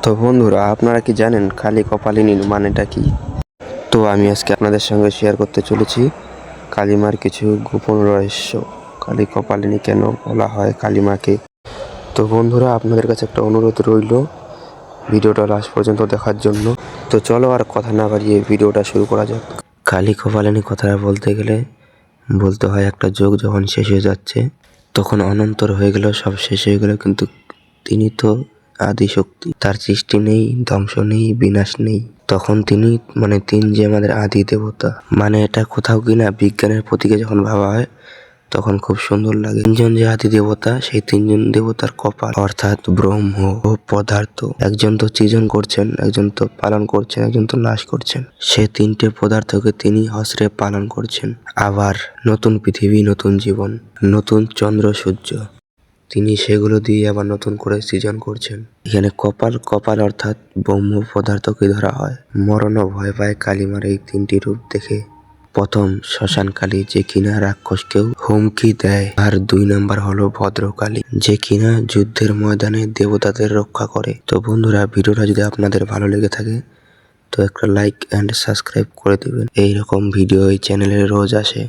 তো বন্ধুরা, আপনারা কি জানেন কালী কপালিনীর মানেটা কি? তো আমি আজকে আপনাদের সঙ্গে শেয়ার করতে চলেছি কালীমার কিছু গোপন রহস্য। কালী কপালিনী কেন বলা হয় কালীমাকে? তো বন্ধুরা, আপনাদের কাছে একটা অনুরোধ রইল ভিডিওটা লাস্ট পর্যন্ত দেখার জন্য। তো চলো আর কথা না বাড়িয়ে ভিডিওটা শুরু করা যাক। কালী কপালিনী কথাটা বলতে গেলে বলতে হয় একটা যুগ যখন শেষ হয়ে যাচ্ছে, তখন অনন্তর হয়ে গেল, সব শেষ হয়ে গেল, কিন্তু তিনি তো আদি শক্তি, তার সৃষ্টি নেই, ধ্বংস নেই, বিনাশ নেই। তখন তিনি তিনি যে আমাদের আদি দেবতা, এটা কোথাও কিনা বিজ্ঞানের প্রতীকে যখন ভাবা হয় তখন খুব সুন্দর লাগে। তিনজন যে আদি দেবতা, সেই তিনজন দেবতার কপাল অর্থাৎ ব্রহ্ম ও পদার্থ, একজন তো সৃজন করছেন, একজন তো পালন করছেন, একজন তো নাশ করছেন। সে তিনটে পদার্থকে তিনি হস্রে পালন করছেন। আবার নতুন পৃথিবী, নতুন জীবন, নতুন চন্দ্র সূর্য, তিনি সেগুলো দিয়ে আবার নতুন করে সৃজন করছেন। এখানে কপাল অর্থাৎ ব্রহ্ম পদার্থকে ধরা হয়। মরণও ভয় পায় কালীমার এই তিনটি রূপ দেখে। প্রথম শ্মশান কালী, যে কিনা রাক্ষসকেও হুমকি দেয়। আর 2 নাম্বার হলো ভদ্রকালী, যে কিনা যুদ্ধের ময়দানে দেবতাদের রক্ষা করে। তো বন্ধুরা, ভিডিওটা যদি আপনাদের ভালো লেগে থাকে তো একটা লাইক এন্ড সাবস্ক্রাইব করে দিবেন। এইরকম ভিডিও এই চ্যানেলে রোজ আসে।